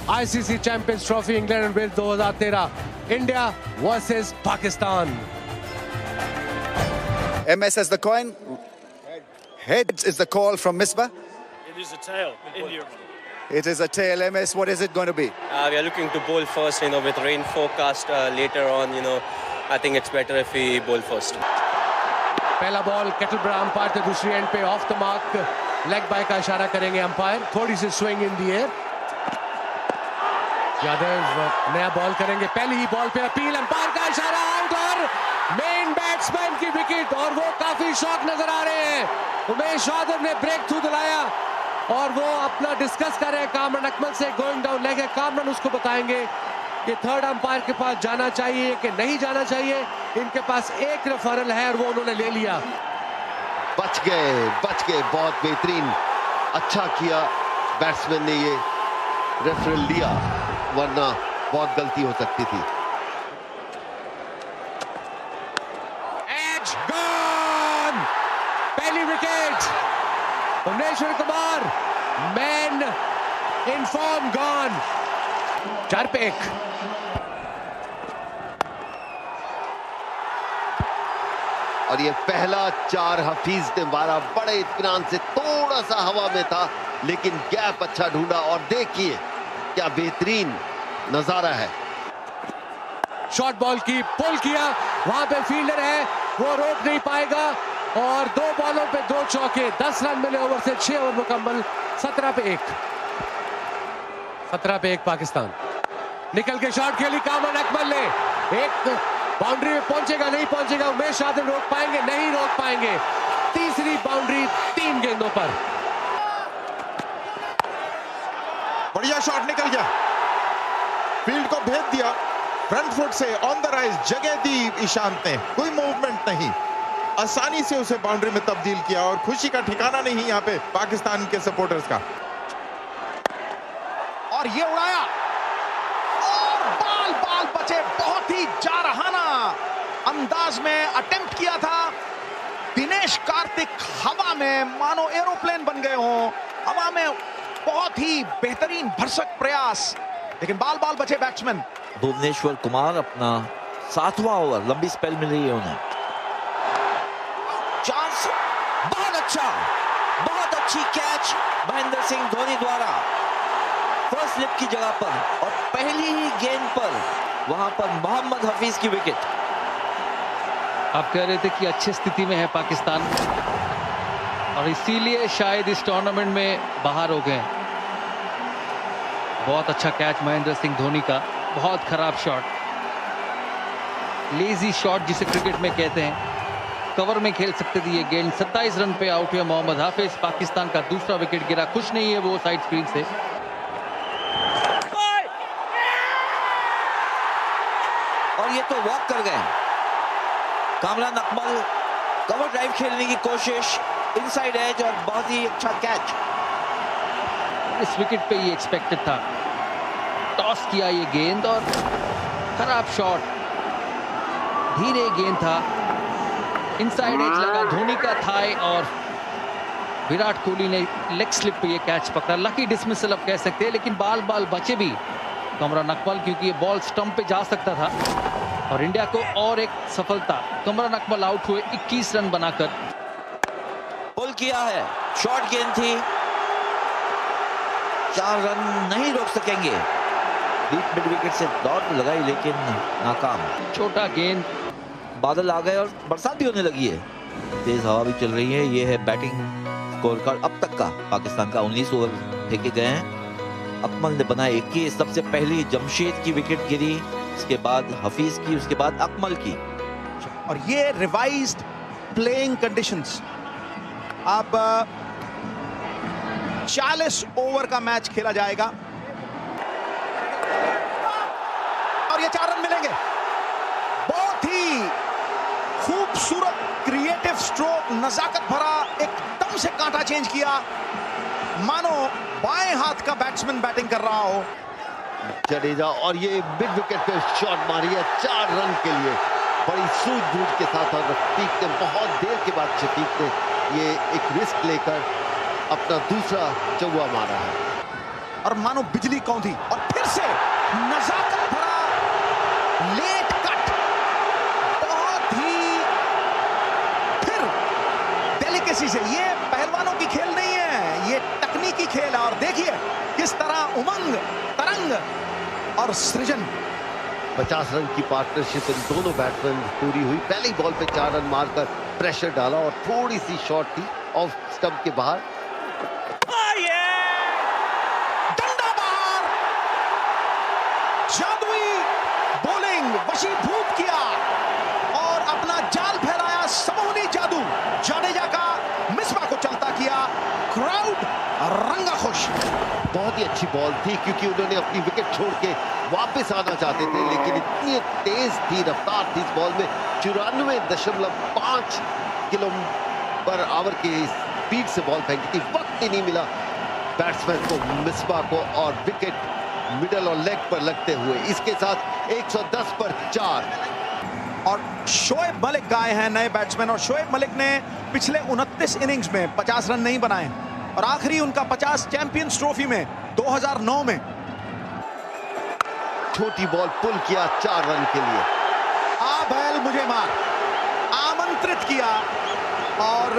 ICC Champions Trophy England and Wales 2013, India versus Pakistan. MS as the coin. Heads is the call from Misbah. It is a tail, India. It is a tail. MS, what is it going to be? We are looking to bowl first, with rain forecast later on, I think it's better if we bowl first. पहला ball Kettleborough umpire थे दूसरी end पे off the mark leg bye का इशारा करेंगे umpire थोड़ी सी swing in the air Yadav नया बॉल करेंगे पहली ही बॉल पे अपील अंपायर का इशारा आउट और मेन बैट्समैन की विकेट और वो काफी शॉक नजर आ रहे हैं उमेश यादव ने ब्रेक थ्रू दिलाया और वो अपना डिस्कस कर रहे हैं कामरान अकमल से गोइंग डाउन लेग है कामरान उसको बताएंगे कि थर्ड अंपायर के पास जाना चाहिए कि नहीं जाना चाहिए इनके पास एक रेफरल है और वो उन्होंने ले लिया बच गए बहुत बेहतरीन अच्छा किया बैट्समैन ने ये रेफरल लिया वरना बहुत गलती हो सकती थी एज गॉन पहली wicket Bhuvneshwar Kumar man in form gone 4 पे 1 और ये पहला 4 हफीज ने मारा बड़े इत्मीनान से थोड़ा सा हवा में था लेकिन गैप अच्छा ढूंढा और देखिए क्या बेहतरीन नजारा है शॉर्ट बॉल की पुल किया वहां पे फील्डर है वो रोक नहीं पाएगा और 2 बॉलों पे 2 चौके 10 रन मिले ओवर से 6 ओवर मुकम्मल 17 पे 1 पाकिस्तान निकल के शॉट खेली कामरान अकमल ने एक बाउंड्री में पहुंचेगा नहीं पहुंचेगा उमेश यादव रोक पाएंगे नहीं रोक पाएंगे तीसरी बाउंड्री 3 गेंदों पर बढ़िया शॉट निकल गया फील्ड को भेज दिया फ्रंट फुट से ऑन द राइज जगह दी ईशांत ने कोई मूवमेंट नहीं आसानी से उसे बाउंड्री में तब्दील किया और खुशी का ठिकाना नहीं यहाँ पे पाकिस्तान के सपोर्टर्स का और ये उड़ाया और बाल बचे बहुत ही जारहाना अंदाज में अटेम्प्ट किया था दिनेश कार्तिक हवा में मानो एरोप्लेन बन गए हो हवा में बहुत ही बेहतरीन भरसक प्रयास लेकिन बाल बचे बैट्समैन भुवनेश्वर कुमार अपना 7वां ओवर लंबी स्पेल मिल रही है उन्हें चांस बहुत अच्छी कैच महेंद्र सिंह धोनी द्वारा फर्स्ट स्लिप की जगह पर और पहली ही गेंद पर वहां पर मोहम्मद हफीज की विकेट आप कह रहे थे कि अच्छी स्थिति में है पाकिस्तान और इसीलिए शायद इस टूर्नामेंट में बाहर हो गए बहुत अच्छा कैच महेंद्र सिंह धोनी का बहुत खराब शॉट लेजी शॉट जिसे क्रिकेट में कहते हैं कवर में खेल सकते थे ये गेंद 27 रन पे आउट हुए मोहम्मद हाफिज पाकिस्तान का दूसरा विकेट गिरा खुश नहीं है वो साइड स्क्रीन से और ये तो वॉक कर गए कामरान अकमल कवर ड्राइव खेलने की कोशिश इनसाइड एज और बहुत ही अच्छा कैच इस विकेट पे ये एक्सपेक्टेड था टॉस किया ये गेंद और खराब शॉट धीरे गेंद था इनसाइड एज लगा धोनी का थाई और विराट कोहली ने लेग स्लिप पे ये कैच पकड़ा लकी डिसमिसल अब कह सकते हैं लेकिन बाल बचे भी कामरान अकमल क्योंकि ये बॉल स्टंप पे जा सकता था और इंडिया को और एक सफलता कामरान अकमल आउट हुए 21 रन बनाकर पुल किया है शॉर्ट गेंद थी 4 रन नहीं रोक सकेंगे डीप मिड विकेट से दौड़ लगाई लेकिन नाकाम छोटा गेंद बादल आ गए और बरसात भी होने लगी है तेज हवा भी चल रही है ये है बैटिंग स्कोर कार्ड अब तक का पाकिस्तान का 19 ओवर फेंके गए हैं अकमल ने बनाए 21 सबसे पहली जमशेद की विकेट गिरी उसके बाद हफीज की उसके बाद अकमल की और ये रिवाइज्ड प्लेइंग कंडीशंस अब 40 ओवर का मैच खेला जाएगा और ये 4 रन मिलेंगे बहुत ही खूबसूरत क्रिएटिव स्ट्रोक नजाकत भरा एकदम से कांटा चेंज किया मानो बाएं हाथ का बैट्समैन बैटिंग कर रहा हो जडेजा और ये मिड विकेट पे शॉट मारी है 4 रन के लिए बड़ी सूझबूझ के साथ और रफीक ने बहुत देर के बाद शफीक ने ये एक रिस्क लेकर अपना दूसरा चौवा मारा है और मानो बिजली कौंधी और फिर उमंग, तरंग और सृजन। 50 रन की पार्टनरशिप इन दोनों बैट्समैन पूरी हुई। पहली बॉल पे 4 रन मारकर प्रेशर डाला और थोड़ी सी शॉट थी ऑफ स्टंप के बाहर। डंडा बाहर, जादुई बॉलिंग वशीभूत किया और अपना जाल फैलाया। समूनी जादू जाडेजा का मिसबा को चलता किया। क्राउड रंगा खुश। बहुत ही अच्छी बॉल थी क्योंकि उन्होंने अपनी विकेट छोड़ के वापस आना चाहते थे, लेकिन इतनी तेज थी, रफ्तार थी इस बॉल में। 94.5 किलोमीटर की स्पीड से बॉल फेंकी थी। वक्त ही नहीं मिला बैट्समैन को, मिसबा को, और विकेट मिडल और लेग पर लगते हुए इसके साथ 110 पर 4। और शोएब मलिक आए हैं नए बैट्समैन, और शोएब मलिक ने पिछले 29 इनिंग्स में 50 रन नहीं बनाए और आखिरी उनका 50 चैंपियंस ट्रॉफी में 2009 में। छोटी बॉल पुल किया 4 रन के लिए। आ बैल मुझे मार आमंत्रित किया और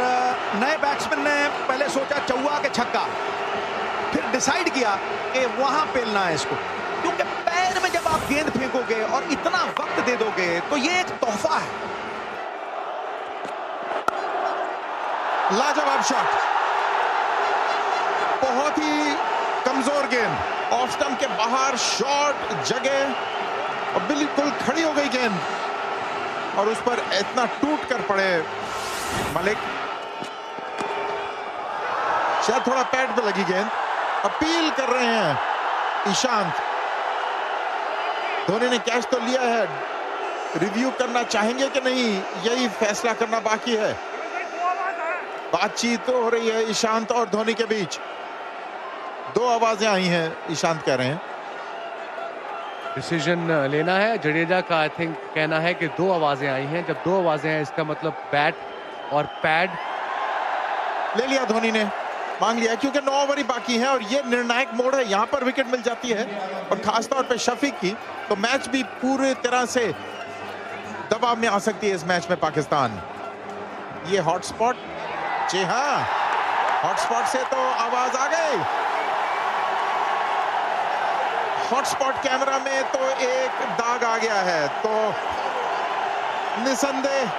नए बैट्समैन ने पहले सोचा चौवा के छक्का, फिर डिसाइड किया कि वहां पेलना है इसको, क्योंकि पैर में जब आप गेंद फेंकोगे और इतना वक्त दे दोगे तो ये एक तोहफा है। लाजवाब शॉट, बहुत ही कमजोर गेंद, ऑफ स्टंप के बाहर शॉट जगह और बिल्कुल खड़ी हो गई गेंद और उस पर इतना टूट कर पड़े मलिक। शायद थोड़ा पैड पे लगी गेंद। अपील कर रहे हैं ईशांत। धोनी ने कैच तो लिया है, रिव्यू करना चाहेंगे कि नहीं, यही फैसला करना बाकी है। बातचीत तो हो रही है ईशांत और धोनी के बीच। 2 आवाजें आई हैं, ईशांत कह रहे हैं। डिसीजन लेना है जडेजा का। आई थिंक कहना है कि 2 आवाजें आई हैं। जब 2 आवाजें हैं इसका मतलब बैट और पैड ले लिया धोनी ने, मांग लिया, क्योंकि 9 ओवर ही बाकी है और ये निर्णायक मोड़ है। यहां पर विकेट मिल जाती है और खासतौर पे शफीक की, तो मैच भी पूरी तरह से दबाव में आ सकती है इस मैच में पाकिस्तान। ये हॉटस्पॉट, जी हाँ, हॉटस्पॉट से तो आवाज आ गई। हॉटस्पॉट कैमरा में तो एक दाग आ गया है, तो निसंदेह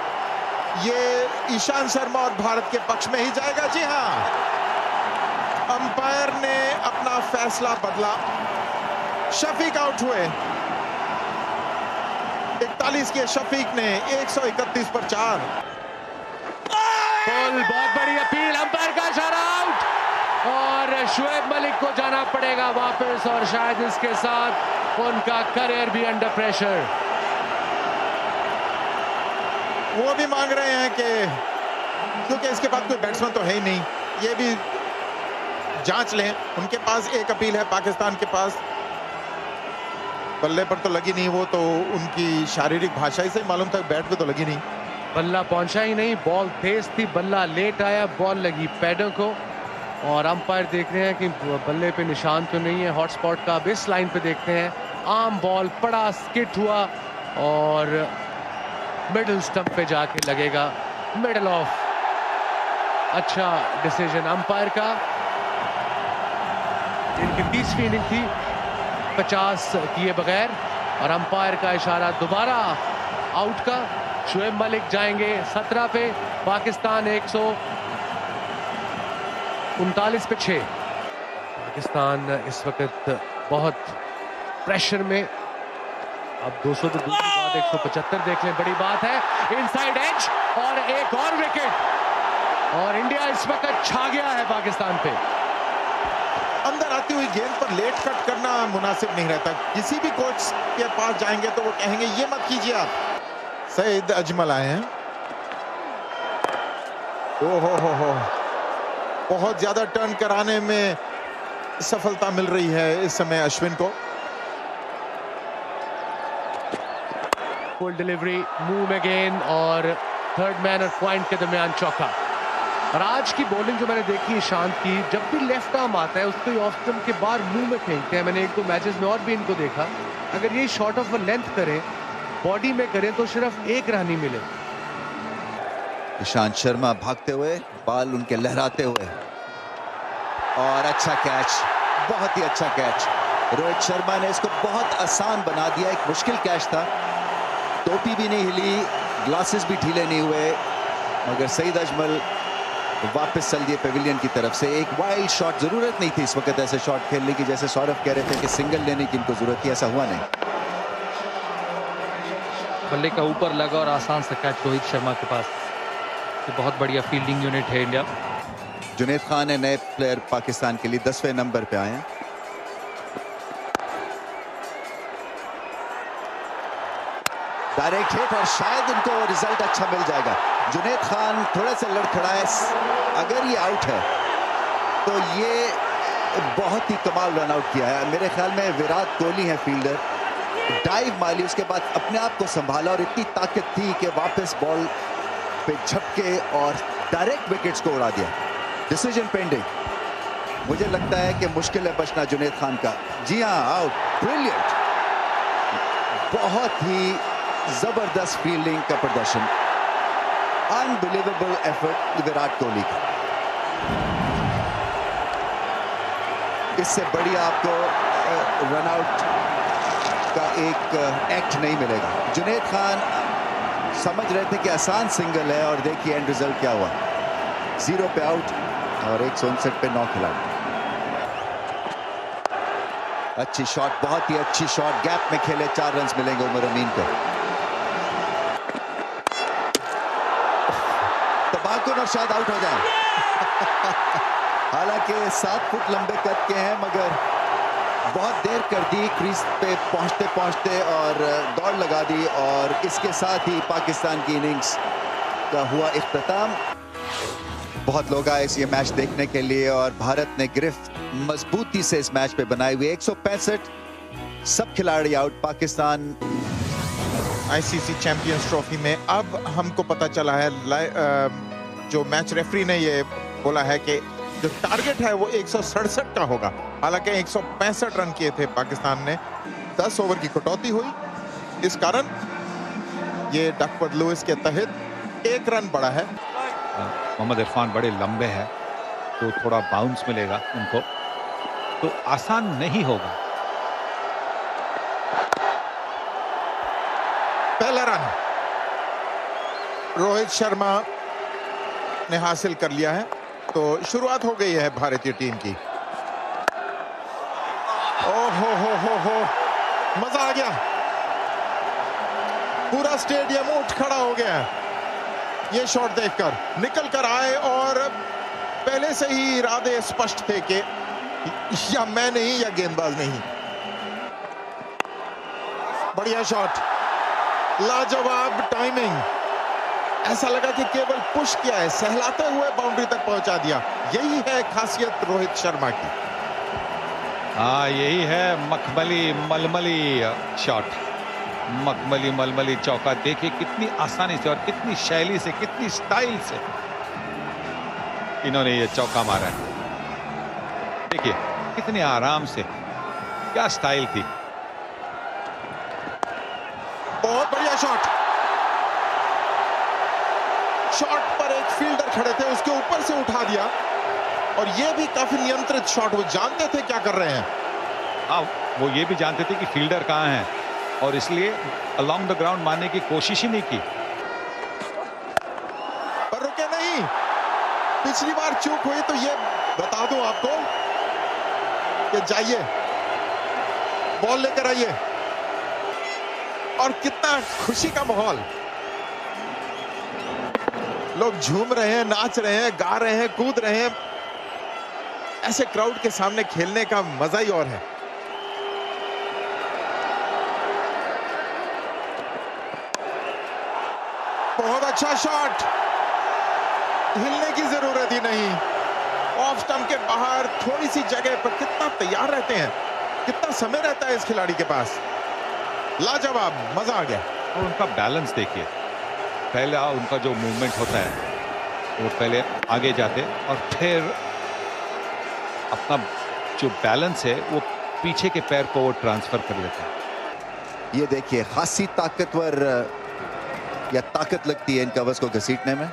ये ईशांत शर्मा और भारत के पक्ष में ही जाएगा। जी हाँ, अंपायर ने अपना फैसला बदला। शफीक आउट हुए। 41 के शफीक ने 131 पर 4। बहुत बड़ी अपील, अंपायर का इशारा, आउट। और शोएब मलिक को जाना पड़ेगा वापस और शायद इसके साथ उनका करियर भी अंडर प्रेशर। वो भी मांग रहे हैं कि क्योंकि इसके बाद कोई बैट्समैन तो है ही नहीं, ये भी जांच लें। उनके पास एक अपील है पाकिस्तान के पास, बल्ले पर तो लगी नहीं, वो तो उनकी शारीरिक भाषा ही से मालूम था, बैट पे तो लगी नहीं। बल्ला पहुंचा ही नहीं, बॉल तेज थी, बल्ला लेट आया, बॉल लगी पैडों को और अंपायर देख रहे हैं कि बल्ले पे निशान तो नहीं है हॉटस्पॉट का। अब इस लाइन पे देखते हैं, आम बॉल पड़ा, स्किट हुआ और मिडिल स्टंप पे जाके लगेगा, मिडल ऑफ। अच्छा डिसीजन अंपायर का। इनकी 30वीं इनिंग थी 50 किए बगैर और अंपायर का इशारा दोबारा आउट का। शोएब मलिक जाएंगे 17 पे, पाकिस्तान 139 पे 6। पाकिस्तान इस वक्त बहुत प्रेशर में। अब 200 तो दूर की बात, 175 देख लें, बड़ी बात है। इनसाइड एज और एक और विकेट और इंडिया इस वक्त छा गया है पाकिस्तान पे। अंदर आती हुई गेंद पर लेट कट करना मुनासिब नहीं रहता। किसी भी कोच के पास जाएंगे तो वो कहेंगे ये मत कीजिए आप। सईद अजमल आए हैं। ओहो, बहुत ज्यादा टर्न कराने में सफलता मिल रही है इस समय अश्विन को। फुल डिलीवरी, मुंह में गेंद और थर्ड मैन और पॉइंट के दरमियान चौका। और आज की बॉलिंग जो मैंने देखी है शांत की, जब भी लेफ्ट आर्म आता है उसको ऑफ स्टंप के बाहर मुंह में फेंकते हैं। मैंने 1-2 मैचेस में और भी इनको देखा। अगर ये शॉट ऑफ लेंथ करें, बॉडी में करें तो सिर्फ 1 रन ही मिले। ईशांत शर्मा भागते हुए, बाल उनके लहराते हुए और अच्छा कैच, बहुत ही अच्छा कैच। रोहित शर्मा ने इसको बहुत आसान बना दिया। एक मुश्किल कैच था, टोपी भी नहीं हिली, ग्लासेस भी ढीले नहीं हुए, मगर सईद अजमल वापस चल दिए पेविलियन की तरफ से। एक वाइल्ड शॉट, जरूरत नहीं थी इस वक्त ऐसे शॉट खेलने की, जैसे सौरभ कह रहे थे कि सिंगल लेने की इनको जरूरत थी, ऐसा हुआ नहीं। बल्ले का ऊपर लगा और आसान सा कैच रोहित शर्मा के पास। तो बहुत बढ़िया फील्डिंग यूनिट है इंडिया। जुनैद खान है नए प्लेयर पाकिस्तान के लिए, 10वें नंबर पे आए हैं। डायरेक्ट हिट और शायद उनको रिजल्ट अच्छा मिल जाएगा। जुनैद खान थोड़ा सा लड़खड़ाए, अगर ये आउट है तो ये बहुत ही कमाल रन आउट किया है। मेरे ख्याल में विराट कोहली है फील्डर, डाइव मारी, उसके बाद अपने आप को संभाला और इतनी ताकत थी कि वापस बॉल पे झपके और डायरेक्ट विकेट्स को उड़ा दिया। Decision pending. मुझे लगता है कि मुश्किल है बचना जुनैद खान का। जी हाँ, आउट। ब्रिलियंट, बहुत ही जबरदस्त फील्डिंग का प्रदर्शन, अनबिलीवेबल एफर्ट विराट कोहली का। इससे बढ़िया आपको रन आउट का एक एक्ट नहीं मिलेगा। जुनैद खान समझ रहे थे कि आसान सिंगल है और देखिए एंड रिजल्ट क्या हुआ, 0 पे आउट और 159 पे 9 खिलाड़ी। अच्छी शॉट, बहुत ही अच्छी शॉट, गैप में खेले, 4 रन मिलेंगे उमर अमीन को। तबाकुन और शायद आउट हो जाए। हालांकि 7 फुट लंबे कद के हैं, मगर बहुत देर कर दी क्रीज पे पहुंचते पहुंचते और दौड़ लगा दी, और इसके साथ ही पाकिस्तान की इनिंग्स का हुआ इख्तिताम। बहुत लोग आए ये मैच देखने के लिए और भारत ने गिरफ्त मजबूती से इस मैच पे बनाई हुई। 165, सब खिलाड़ी out. Pakistan ICC champions trophy में अब हमको पता चला है, जो मैच रेफरी ने ये बोला है कि जो टारगेट है वो 167 का होगा। हालांकि 165 रन किए थे पाकिस्तान ने, 10 ओवर की कटौती हुई, इस कारण ये डकवर्थ लुइस के तहत 1 रन बढ़ा है। मोहम्मद इरफान बड़े लंबे हैं तो थोड़ा बाउंस मिलेगा उनको, तो आसान नहीं होगा। पहला रन रोहित शर्मा ने हासिल कर लिया है, तो शुरुआत हो गई है भारतीय टीम की। ओहो हो, मजा आ गया, पूरा स्टेडियम उठ खड़ा हो गया है ये शॉट देखकर। निकल कर आए और पहले से ही इरादे स्पष्ट थे कि या मैं नहीं या गेंदबाज नहीं। बढ़िया शॉट, लाजवाब टाइमिंग, ऐसा लगा कि केवल पुश किया है, सहलाते हुए बाउंड्री तक पहुंचा दिया। यही है खासियत रोहित शर्मा की। हाँ, यही है मखमली मलमली शॉट, मखमली मलमली चौका। देखिए कितनी आसानी से और कितनी शैली से, कितनी स्टाइल से इन्होंने ये चौका मारा है। देखिए कितने आराम से, क्या स्टाइल थी। बहुत बढ़िया शॉट, शॉट पर एक फील्डर खड़े थे, उसके ऊपर से उठा दिया, और ये भी काफी नियंत्रित शॉट, वो जानते थे क्या कर रहे हैं। हाँ, वो ये भी जानते थे कि फील्डर कहां है, और इसलिए अलोंग द ग्राउंड मारने की कोशिश ही नहीं की। पर रुके नहीं। पिछली बार चूक हुई तो ये बता दूं आपको कि जाइए बॉल लेकर आइए, और कितना खुशी का माहौल, लोग झूम रहे हैं, नाच रहे हैं, गा रहे हैं, कूद रहे हैं। ऐसे क्राउड के सामने खेलने का मजा ही और है। बहुत अच्छा शॉट, हिलने की जरूरत ही नहीं, ऑफ स्टंप के बाहर थोड़ी सी जगह पर कितना तैयार रहते हैं, कितना समय रहता है इस खिलाड़ी के पास। लाजवाब, मजा आ गया। और उनका बैलेंस देखिए, पहला उनका जो मूवमेंट होता है वो पहले आगे जाते और फिर अपना जो बैलेंस है वो पीछे के पैर को वो ट्रांसफर कर लेते हैं। ये देखिए खासी ताकतवर या ताकत लगती है इन कवर्स को घसीटने में।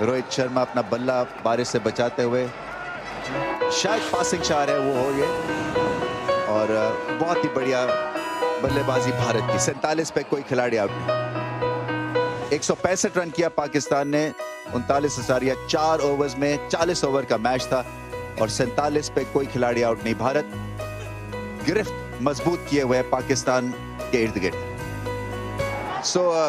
रोहित शर्मा अपना बल्ला बारिश से बचाते हुए, शायद पासिंग शॉट है वो हो ये, और बहुत ही बढ़िया बल्लेबाजी भारत की। 47 पे कोई खिलाड़ी आउट नहीं। 165 रन किया पाकिस्तान ने, 39 इशारिया 4 ओवर्स में। 40 ओवर का मैच था और 47 पे कोई खिलाड़ी आउट नहीं। भारत गिरफ्त मजबूत किए हुए पाकिस्तान के इर्द गिर्द।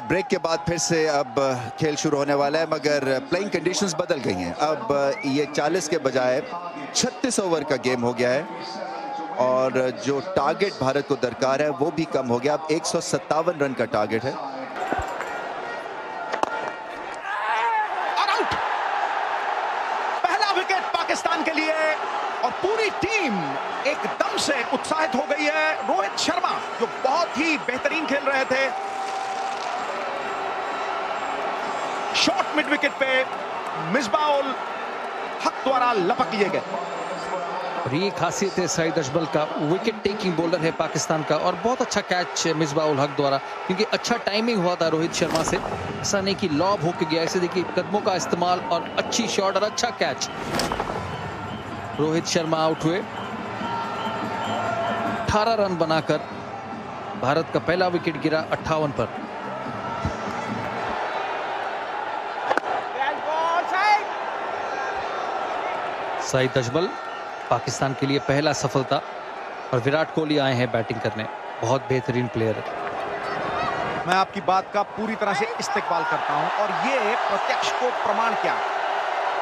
ब्रेक के बाद फिर से अब खेल शुरू होने वाला है, मगर प्लेइंग कंडीशंस बदल गई हैं। अब ये 40 के बजाय 36 ओवर का गेम हो गया है और जो टारगेट भारत को दरकार है वो भी कम हो गया। अब 157 रन का टारगेट है। और आउट। पहला विकेट पाकिस्तान के लिए और पूरी टीम एकदम से उत्साहित हो गई है। रोहित शर्मा जो बहुत ही बेहतरीन खेल रहे थे, शॉट मिड विकेट पे मिसबाह उल हक द्वारा लपक लिए गए। और ये खासियत है सईद अजमल का, विकेट टेकिंग बॉलर है पाकिस्तान का। और बहुत अच्छा कैच मिसबाह उल हक द्वारा, क्योंकि अच्छा टाइमिंग हुआ था रोहित शर्मा से। ऐसा नहीं कि लॉब होके गया, ऐसे देखिए कदमों का इस्तेमाल और अच्छी शॉट और अच्छा कैच। रोहित शर्मा आउट हुए। 18 रन बनाकर भारत का पहला विकेट गिरा 58 पर। सईद अजमल पाकिस्तान के लिए पहला सफलता। और विराट कोहली आए हैं बैटिंग करने, बहुत बेहतरीन प्लेयर है। मैं आपकी बात का पूरी तरह से इस्तेकबाल करता हूं और ये प्रत्यक्ष को प्रमाण क्या,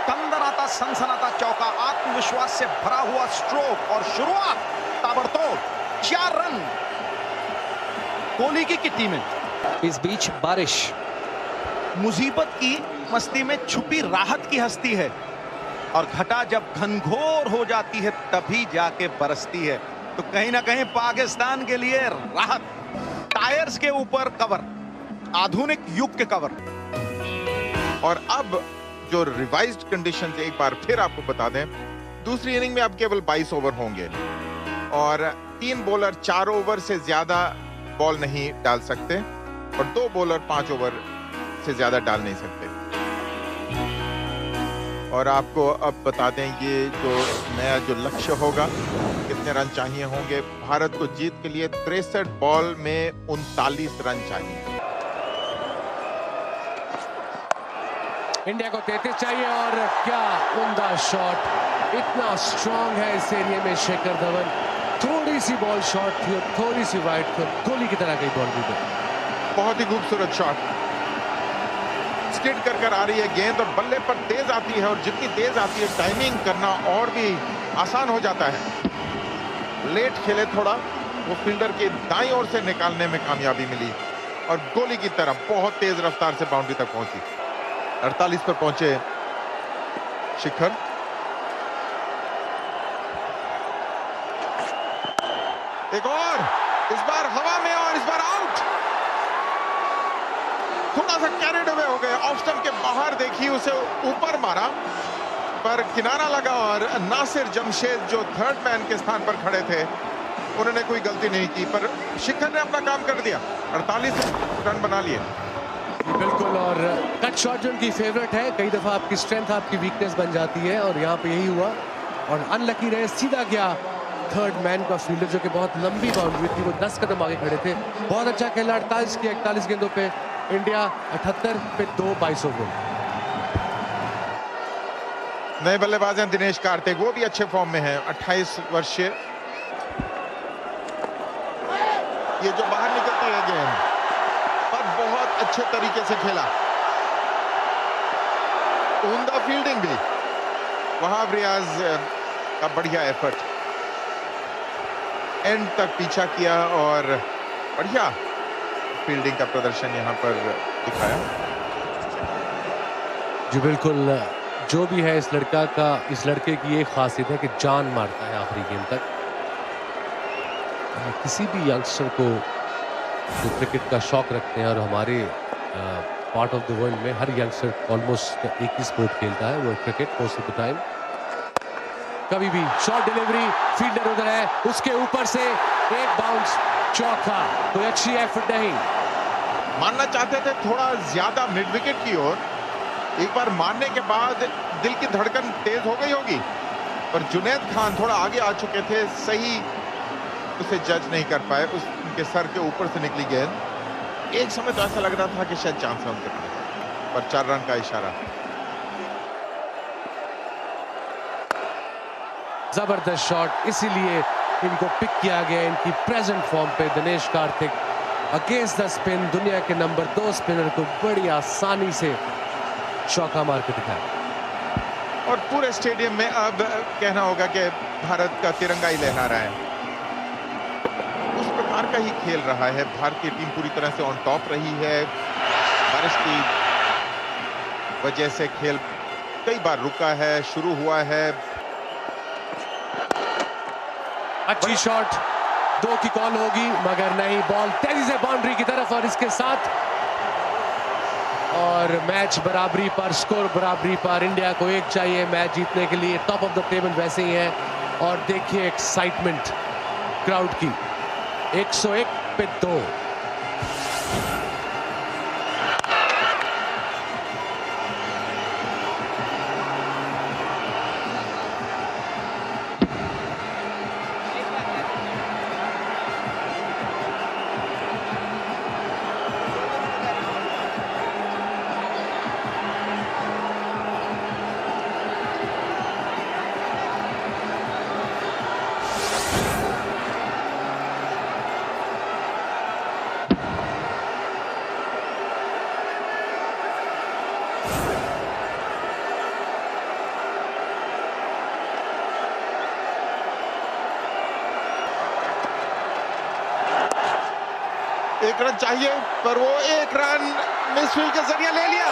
तंदराता सनसनाता चौका, आत्मविश्वास से भरा हुआ स्ट्रोक और शुरुआत ताबड़तोड़ 4 रन कोहली की किट्टी में। इस बीच बारिश मुसीबत की मस्ती में छुपी राहत की हस्ती है और घटा जब घनघोर हो जाती है तभी जाके बरसती है। तो कहीं ना कहीं पाकिस्तान के लिए राहत। टायर्स के ऊपर कवर, आधुनिक युग के कवर। और अब जो रिवाइज्ड कंडीशंस एक बार फिर आपको बता दें, दूसरी इनिंग में अब केवल 22 ओवर होंगे और 3 बॉलर 4 ओवर से ज्यादा बॉल नहीं डाल सकते और 2 बॉलर 5 ओवर से ज्यादा डाल नहीं सकते। और आपको अब बता दें ये जो नया जो लक्ष्य होगा, कितने रन चाहिए होंगे। भारत को जीत के लिए 63 बॉल में 39 रन चाहिए। इंडिया को 33 चाहिए और क्या उम्दा शॉट, इतना स्ट्रांग है इस एरिया में शेखर धवन। थोड़ी सी बॉल शॉट थी और थोड़ी सी वाइड थी, कोहली की तरह गई बॉल भी। बहुत ही खूबसूरत शॉट, स्किड कर कर आ रही है गेंद और बल्ले पर तेज आती है और जितनी तेज आती है टाइमिंग करना और भी आसान हो जाता है। लेट खेले थोड़ा, वो फील्डर के दाईं ओर से निकालने में कामयाबी मिली और गोली की तरफ बहुत तेज रफ्तार से बाउंड्री तक पहुंची। 48 पर पहुंचे शिखर। एक और, इस बार हवा में और इस बार आउट। थोड़ा सा कैरिड अवे हो गए, ऑफ स्टंप के बाहर देखी, उसे ऊपर मारा पर किनारा लगा और नासिर जमशेद जो थर्ड मैन के स्थान पर खड़े थे उन्होंने कोई गलती नहीं की, पर शिखर ने अपना काम कर दिया। 48 रन बना लिए। बिल्कुल, और कट शॉट जो उनकी फेवरेट है, कई दफा आपकी स्ट्रेंथ आपकी वीकनेस बन जाती है और यहाँ पे यही हुआ। और अनलकी रहे, सीधा गया थर्ड मैन का फील्डर जो कि बहुत लंबी बाउंड्री थी, वो 10 कदम आगे खड़े थे। बहुत अच्छा खेला। 48 की 41 गेंदों पे इंडिया 78 पे 2 22 ओवर। नए बल्लेबाज हैं दिनेश कार्तिक, वो भी अच्छे फॉर्म में हैं। 28 वर्षीय। ये जो बाहर निकलती है गेंद पर बहुत अच्छे तरीके से खेला, उम्दा फील्डिंग भी। वहाब रियाज का बढ़िया एफर्ट, एंड तक पीछा किया और बढ़िया फील्डिंग का प्रदर्शन यहां पर दिखाया। जी बिल्कुल, जो भी है इस लड़का का, इस लड़के की ये खासियत है कि जान मारता है आखिरी गेंद तक। किसी भी यंगस्टर को जो क्रिकेट का शौक रखते हैं, और हमारे पार्ट ऑफ द वर्ल्ड में हर यंगस्टर ऑलमोस्ट एक ही स्पोर्ट खेलता है, वो cricket most of the time. कभी भी शॉर्ट डिलीवरी, फील्डर उधर है, उसके ऊपर से एक बाउंस, चौका, कोई अच्छी एफर्ट नहीं। मारना चाहते थे थोड़ा ज्यादा मिड विकेट की ओर, एक बार मारने के बाद दिल की धड़कन तेज हो गई होगी, पर जुनैद खान थोड़ा आगे आ चुके थे, सही उसे जज नहीं कर पाए, उनके सर के ऊपर से निकली गेंद। एक समय तो ऐसा लग रहा था कि शायद चांस है उनके पास, पर 4 रन का इशारा। जबरदस्त शॉट, इसीलिए इनको पिक किया गया इनकी प्रेजेंट फॉर्म पे। Dinesh Karthik against the spin दुनिया के नंबर 2 स्पिनर को बड़ी आसानी से चौका मार के दिखाया। और पूरे स्टेडियम में अब कहना होगा कि भारत का तिरंगा ही लहरा रहा है। उस प्रकार का ही खेल रहा है। भारतीय टीम पूरी तरह से ऑन टॉप रही है। बारिश की वजह से खेल कई बार रुका है, शुरू हुआ है। अच्छी शॉट, 2 की कॉल होगी मगर नहीं, बॉल तेजी से बाउंड्री की तरफ और इसके साथ और मैच बराबरी पर, स्कोर बराबरी पर। इंडिया को 1 चाहिए मैच जीतने के लिए। टॉप ऑफ द टेबल वैसे ही है और देखिए एक्साइटमेंट क्राउड की, 101 पे 2। एक रन चाहिए, पर वो 1 रन मिसफील्ड के जरिए ले लिया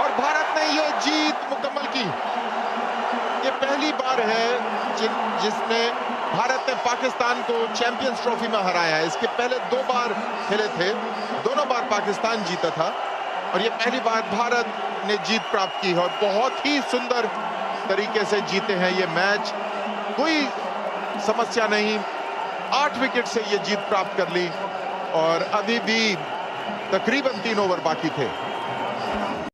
और भारत ने ये जीत मुकम्मल की। ये पहली बार है जिसने भारत ने पाकिस्तान को चैंपियंस ट्रॉफी में हराया है। इसके पहले 2 बार खेले थे, दोनों बार पाकिस्तान जीता था और ये पहली बार भारत ने जीत प्राप्त की है और बहुत ही सुंदर तरीके से जीते हैं ये मैच। कोई समस्या नहीं, 8 विकेट से ये जीत प्राप्त कर ली और अभी भी तकरीबन 3 ओवर बाकी थे।